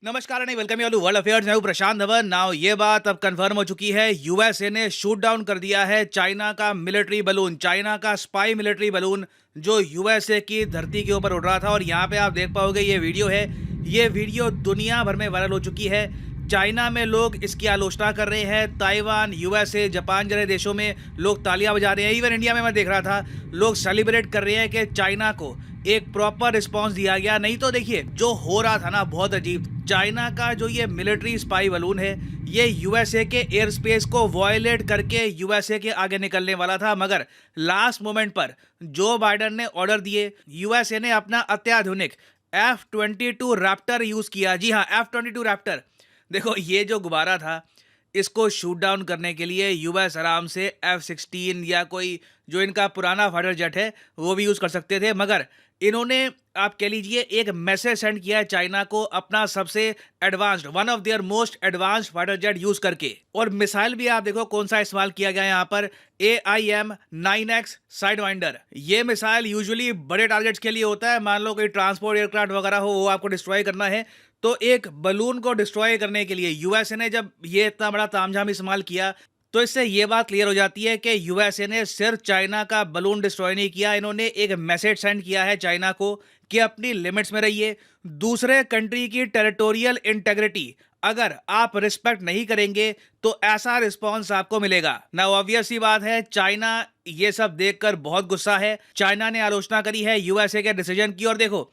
नमस्कार नहीं welcome you world affairs. मैं हूं प्रशांत धवन। नाउ ये बात अब कंफर्म हो चुकी है, यूएसए ने शूट डाउन कर दिया है चाइना का मिलिट्री बलून, चाइना का स्पाई मिलिट्री बलून जो यूएसए की धरती के ऊपर उड़ रहा था। और यहाँ पे आप देख पाओगे ये वीडियो है, ये वीडियो दुनिया भर में वायरल हो चुकी है। चाइना में लोग इसकी आलोचना कर रहे हैं, ताइवान, यूएसए, जापान जैसे देशों में लोग तालियां बजा रहे हैं। इवन इंडिया में मैं देख रहा था लोग सेलिब्रेट कर रहे हैं कि चाइना को एक प्रॉपर रिस्पांस दिया गया। नहीं तो देखिए जो हो रहा था ना, बहुत अजीब। चाइना का जो ये मिलिट्री स्पाई बलून है, ये यूएसए के एयर स्पेस को वायलेट करके यूएसए के आगे निकलने वाला था, मगर लास्ट मोमेंट पर जो बाइडेन ने ऑर्डर दिए, यूएसए ने अपना अत्याधुनिक F-22 रैप्टर यूज किया। जी हाँ, F-22 रैप्टर। देखो ये जो गुब्बारा था, इसको शूट डाउन करने के लिए यूएस आराम से F-16 या कोई जो इनका पुराना फाइटर जेट है वो भी यूज कर सकते थे, मगर इन्होंने आप कह लीजिए एक मैसेज सेंड किया है चाइना को, अपना सबसे advanced, one of their most advanced fighter jet use करके। और मिसाइल भी आप देखो कौन सा इस्तेमाल किया गया है यहाँ पर, AIM-9X साइडवाइंडर। ये मिसाइल यूजुअली बड़े टारगेट्स के लिए होता है। मान लो कोई ट्रांसपोर्ट एयरक्राफ्ट वगैरह हो, वो आपको डिस्ट्रॉय करना है, तो एक बलून को डिस्ट्रॉय करने के लिए यूएसए ने जब ये इतना बड़ा तामझाम इस्तेमाल किया, तो इससे ये बात क्लियर हो जाती है कि यूएसए ने सिर्फ चाइना का बलून डिस्ट्रॉय नहीं किया, इन्होंने एक मैसेज सेंड किया है चाइना को कि अपनी लिमिट्स में रहिए। दूसरे कंट्री की टेरिटोरियल इंटेग्रिटी अगर आप रिस्पेक्ट नहीं करेंगे तो ऐसा रिस्पॉन्स आपको मिलेगा ना। ऑब्वियस सी बात है, चाइना ये सब देखकर बहुत गुस्सा है। चाइना ने आलोचना करी है यूएसए के डिसीजन की। और देखो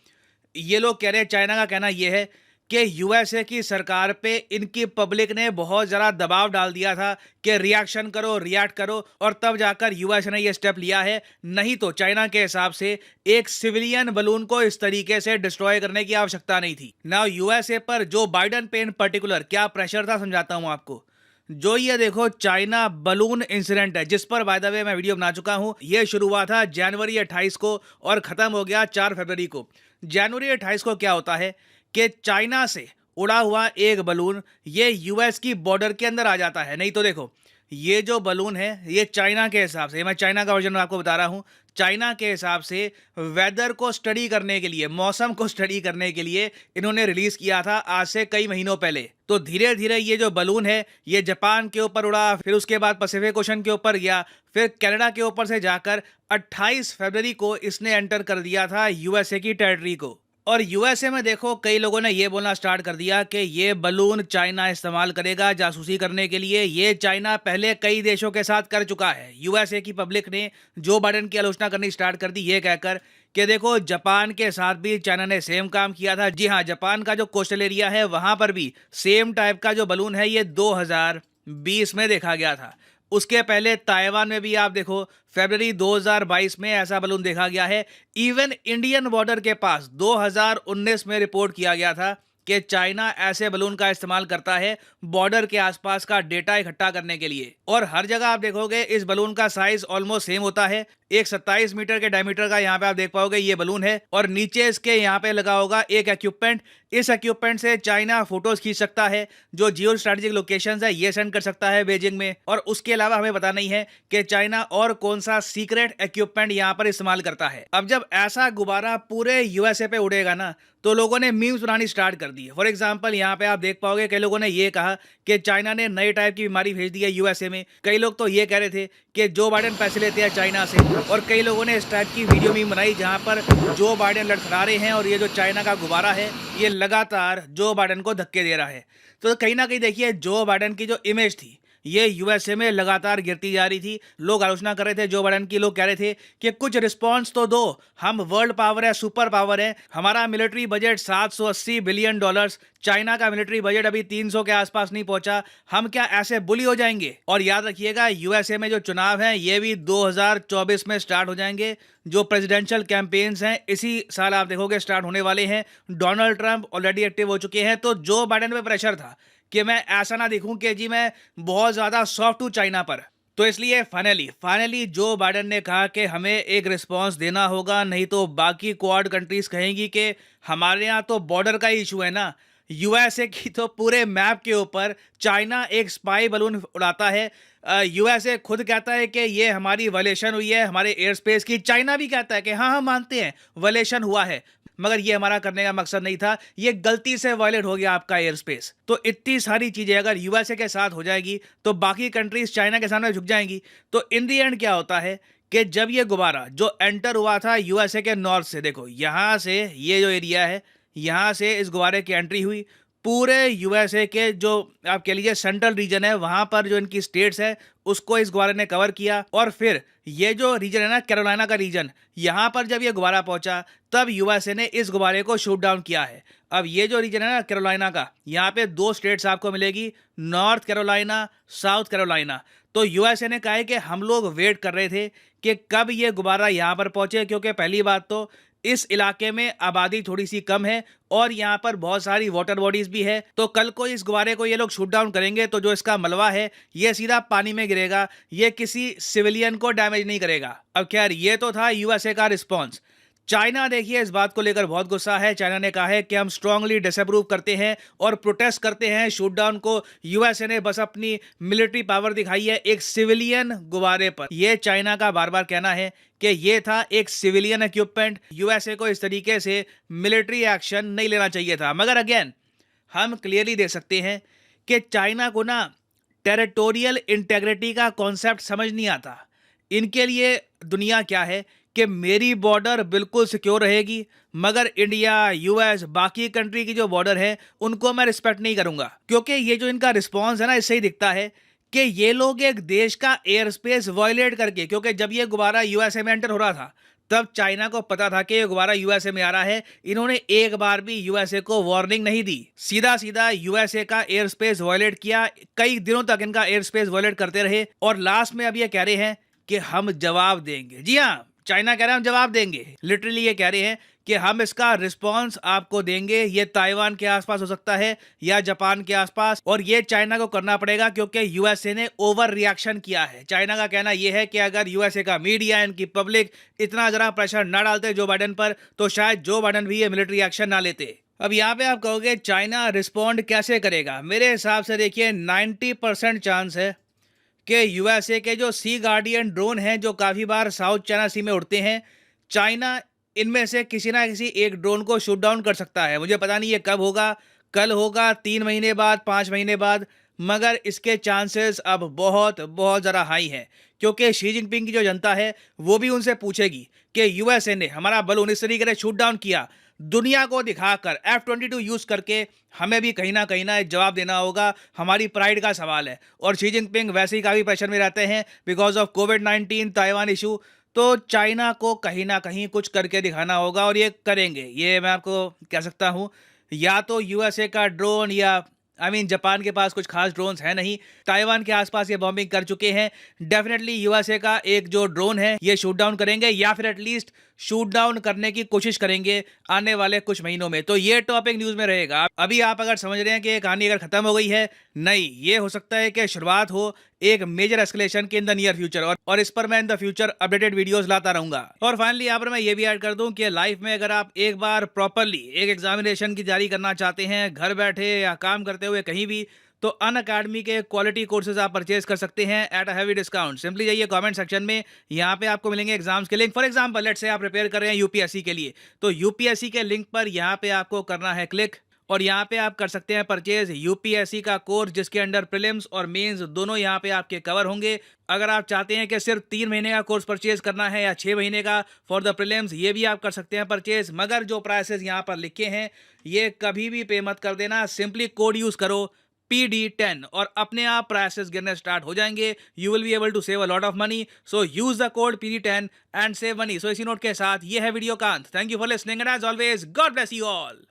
ये लोग कह रहे हैं, चाइना का कहना यह है कि यूएसए की सरकार पे इनकी पब्लिक ने बहुत ज़्यादा दबाव डाल दिया था कि रिएक्शन करो, रिएक्ट करो, और तब जाकर यूएसए ने ये स्टेप लिया है। नहीं तो चाइना के हिसाब से एक सिविलियन बलून को इस तरीके से डिस्ट्रॉय करने की आवश्यकता नहीं थी। नाउ यूएसए पर जो बाइडेन पे इन पर्टिकुलर क्या प्रेशर था, समझाता हूं आपको। जो ये देखो चाइना बलून इंसिडेंट है, जिस पर बाय द वे मैं वीडियो बना चुका हूं, ये शुरू हुआ था जनवरी 28 को और खत्म हो गया 4 फरवरी को। जनवरी 28 को क्या होता है कि चाइना से उड़ा हुआ एक बलून ये यूएस की बॉर्डर के अंदर आ जाता है। नहीं तो देखो ये जो बलून है, ये चाइना के हिसाब से, मैं चाइना का वर्जन आपको बता रहा हूं, चाइना के हिसाब से वेदर को स्टडी करने के लिए, मौसम को स्टडी करने के लिए इन्होंने रिलीज किया था आज से कई महीनों पहले। तो धीरे धीरे ये जो बलून है ये जापान के ऊपर उड़ा, फिर उसके बाद पैसिफिक ओशन के ऊपर गया, फिर कनाडा के ऊपर से जाकर 28 फरवरी को इसने एंटर कर दिया था यूएसए की टेरिटरी को। और यूएसए में देखो कई लोगों ने ये बोलना स्टार्ट कर दिया कि ये बलून चाइना इस्तेमाल करेगा जासूसी करने के लिए। ये चाइना पहले कई देशों के साथ कर चुका है। यूएसए की पब्लिक ने जो बाइडेन की आलोचना करनी स्टार्ट कर दी, ये कहकर कि देखो जापान के साथ भी चाइना ने सेम काम किया था। जी हाँ, जापान का जो कोस्टल एरिया है वहां पर भी सेम टाइप का जो बलून है ये 2020 में देखा गया था। उसके पहले ताइवान में भी आप देखो फरवरी 2022 में ऐसा बलून देखा गया है। इवन इंडियन बॉर्डर के पास 2019 में रिपोर्ट किया गया था कि चाइना ऐसे बलून का इस्तेमाल करता है बॉर्डर के आसपास का डेटा इकट्ठा करने के लिए। और हर जगह आप देखोगे इस बलून का साइज ऑलमोस्ट सेम होता है। एक 27 मीटर के डायमीटर का यहाँ पे आप देख पाओगे ये बलून है, और नीचे इसके यहाँ पे लगा होगा एक इक्विपमेंट। इस इक्विपमेंट से चाइना फोटोज खींच सकता है, जो जियो स्ट्रेटेजिक लोकेशंस है ये सेंड कर सकता है बीजिंग में। और उसके अलावा हमें पता नहीं है कि चाइना और कौन सा सीक्रेट इक्विपमेंट यहाँ पर इस्तेमाल करता है। अब जब ऐसा गुब्बारा पूरे यूएसए पे उड़ेगा ना, तो लोगों ने मीम्स बनानी स्टार्ट कर दी है। फॉर एग्जाम्पल यहाँ पे आप देख पाओगे कई लोगों ने ये कहा कि चाइना ने नए टाइप की बीमारी भेज दी है यूएसए में। कई लोग तो ये कह रहे थे कि जो बाइडेन पैसे लेते हैं चाइना से, और कई लोगों ने इस टाइप की वीडियो मीम बनाई जहां पर जो बाइडेन लड़खड़ा रहे हैं और ये जो चाइना का गुब्बारा है ये लगातार जो बाइडेन को धक्के दे रहा है। तो कहीं ना कहीं देखिए जो बाइडेन की जो इमेज थी ये यूएसए में लगातार गिरती जा रही थी। लोग आलोचना कर रहे थे जो बाइडेन की, लोग कह रहे थे कि कुछ रिस्पांस तो दो, हम वर्ल्ड पावर है, सुपर पावर है, हमारा military budget 780 billion dollars, China का मिलिट्री बजट अभी 300 के आसपास नहीं पहुंचा, हम क्या ऐसे बुली हो जाएंगे। और याद रखिएगा यूएसए में जो चुनाव हैं ये भी 2024 में स्टार्ट हो जाएंगे। जो प्रेसिडेंशियल कैंपेन्स हैं इसी साल आप देखोगे स्टार्ट होने वाले हैं। डोनाल्ड ट्रंप ऑलरेडी एक्टिव हो चुके हैं। तो जो बाइडेन पे प्रेशर था कि मैं ऐसा ना दिखूं कि जी मैं बहुत ज्यादा सॉफ्ट हूं चाइना पर, तो इसलिए फाइनली जो बाइडेन ने कहा कि हमें एक रिस्पांस देना होगा, नहीं तो बाकी क्वाड कंट्रीज कहेंगी कि हमारे यहाँ तो बॉर्डर का इशू है ना। यूएसए की तो पूरे मैप के ऊपर चाइना एक स्पाई बलून उड़ाता है। यूएसए खुद कहता है कि ये हमारी वायलेशन हुई है हमारे एयर स्पेस की। चाइना भी कहता है कि हाँ हम मानते हैं वायलेशन हुआ है, मगर ये हमारा करने का मकसद नहीं था, ये गलती से वायलेट हो गया आपका एयर स्पेस। तो इतनी सारी चीजें अगर यूएसए के साथ हो जाएगी तो बाकी कंट्रीज चाइना के सामने झुक जाएंगी। तो इन दी एंड क्या होता है कि जब ये गुब्बारा जो एंटर हुआ था यूएसए के नॉर्थ से, देखो यहां से ये जो एरिया है, यहां से इस गुब्बारे की एंट्री हुई, पूरे यूएसए के जो आप कह लीजिए सेंट्रल रीजन है वहां पर जो इनकी स्टेट्स है उसको इस गुब्बारे ने कवर किया। और फिर ये जो रीजन है ना, कैरोलिना का रीजन, यहां पर जब ये गुब्बारा पहुंचा तब यूएसए ने इस गुब्बारे को शूट डाउन किया है। अब ये जो रीजन है ना कैरोलिना का, यहाँ पे दो स्टेट्स आपको मिलेगी, नॉर्थ कैरोलिना, साउथ कैरोलिना। तो यूएसए ने कहा है कि हम लोग वेट कर रहे थे कि कब ये गुब्बारा यहाँ पर पहुंचे, क्योंकि पहली बात तो इस इलाके में आबादी थोड़ी सी कम है और यहाँ पर बहुत सारी वाटर बॉडीज भी है। तो कल को इस गुब्बारे को ये लोग शूट डाउन करेंगे तो जो इसका मलबा है ये सीधा पानी में गिरेगा, ये किसी सिविलियन को डैमेज नहीं करेगा। अब खैर ये तो था यूएसए का रिस्पॉन्स। चाइना देखिए इस बात को लेकर बहुत गुस्सा है। चाइना ने कहा है कि हम स्ट्रांगली डिसअप्रूव करते हैं और प्रोटेस्ट करते हैं शूट डाउन को। यूएसए ने बस अपनी मिलिट्री पावर दिखाई है एक सिविलियन गुब्बारे पर। यह चाइना का बार बार कहना है कि यह था एक सिविलियन इक्विपमेंट, यूएसए को इस तरीके से मिलिट्री एक्शन नहीं लेना चाहिए था। मगर अगेन हम क्लियरली देख सकते हैं कि चाइना को ना टेरिटोरियल इंटेग्रिटी का कॉन्सेप्ट समझ नहीं आता। इनके लिए दुनिया क्या है कि मेरी बॉर्डर बिल्कुल सिक्योर रहेगी मगर इंडिया, यूएस, बाकी कंट्री की जो बॉर्डर है उनको मैं रिस्पेक्ट नहीं करूंगा। क्योंकि ये जो इनका रिस्पॉन्स है ना, इससे ही दिखता है कि ये लोग एक देश का एयर स्पेस वायलेट करके, क्योंकि जब ये गुब्बारा यूएसए में एंटर हो रहा था तब चाइना को पता था कि ये गुब्बारा यूएसए में आ रहा है, इन्होंने एक बार भी यूएसए को वार्निंग नहीं दी, सीधा सीधा यूएसए का एयर स्पेस वायलेट किया। कई दिनों तक इनका एयर स्पेस वायलेट करते रहे और लास्ट में अब ये कह रहे हैं कि हम जवाब देंगे। जी हाँ, चाइना कह रहा है हम जवाब देंगे। लिटरली ये कह रहे हैं कि हम इसका रिस्पांस आपको देंगे। ये ताइवान के आसपास हो सकता है या जापान के आसपास, और ये चाइना को करना पड़ेगा क्योंकि यूएसए ने ओवर रिएक्शन किया है। चाइना का कहना यह है कि अगर यूएसए का मीडिया, इनकी पब्लिक इतना जरा प्रेशर ना डालते जो बाइडेन पर, तो शायद जो बाइडेन भी ये मिलिट्री एक्शन ना लेते। अब यहाँ पे आप कहोगे चाइना रिस्पॉन्ड कैसे करेगा? मेरे हिसाब से देखिए 90% चांस है कि यूएसए के जो सी गार्डियन ड्रोन हैं जो काफ़ी बार साउथ चाइना सी में उड़ते हैं, चाइना इनमें से किसी ना किसी एक ड्रोन को शूट डाउन कर सकता है। मुझे पता नहीं ये कब होगा, कल होगा, 3 महीने बाद, 5 महीने बाद, मगर इसके चांसेस अब बहुत बहुत ज़रा हाई हैं। क्योंकि शी जिनपिंग की जो जनता है वो भी उनसे पूछेगी कि यूएसए ने हमारा बलून इस तरीके से शूट डाउन किया, दुनिया को दिखाकर F-22 यूज करके हमें भी कहीं ना एक जवाब देना होगा। हमारी प्राइड का सवाल है। और शी जिनपिंग वैसे ही काफ़ी प्रेशर में रहते हैं because of covid Taiwan issue. तो चाइना को कहीं ना कहीं कुछ करके दिखाना होगा और ये करेंगे। ये मैं आपको कह सकता हूँ, या तो यूएसए का ड्रोन या जापान के पास कुछ खास ड्रोन्स है नहीं, ताइवान के आसपास ये बॉम्बिंग कर चुके हैं। डेफिनेटली यूएसए का एक जो ड्रोन है ये शूट डाउन करेंगे या फिर एटलीस्ट शूट डाउन करने की कोशिश करेंगे आने वाले कुछ महीनों में। तो ये टॉपिक न्यूज में रहेगा। अभी आप अगर समझ रहे हैं कि ये कहानी अगर खत्म हो गई है, नहीं, ये हो सकता है कि शुरुआत हो एक मेजर एस्केलेशन के इन द नियर फ्यूचर, और इस पर मैं in the future updated videos लाता रहूंगा। और फाइनली यहाँ पर मैं ये भी ऐड कर दूं कि लाइफ में अगर आप एक बार प्रॉपरली एक एग्जामिनेशन की तैयारी करना चाहते हैं, घर बैठे या काम करते हुए कहीं भी, तो अनअकैडमी के क्वालिटी कोर्सेज आप परचेज कर सकते हैं at a heavy discount. Simply जाइए कमेंट सेक्शन में, यहाँ पे आपको मिलेंगे एग्जाम्स के link. For example let's say आप प्रिपेयर कर रहे हैं यूपीएससी के लिए, तो यूपीएससी के लिंक पर यहाँ पे आपको करना है क्लिक और यहाँ पे आप कर सकते हैं परचेज यूपीएससी का कोर्स जिसके अंडर प्रीलिम्स और मेंस दोनों यहाँ पे आपके कवर होंगे। अगर आप चाहते हैं कि सिर्फ 3 महीने का कोर्स परचेज करना है या 6 महीने का फॉर द प्रीलिम्स, ये भी आप कर सकते हैं परचेज। मगर जो प्राइसेस यहाँ पर लिखे हैं ये कभी भी पे मत कर देना, सिंपली कोड यूज करो PD10 और अपने आप प्राइसेस गिरने स्टार्ट हो जाएंगे। You will be able to save a lot of money, so use the code PD10 and save money. So इसी नोट के साथ ये है वीडियो का अंत। Thank you for listening and as always God bless you all.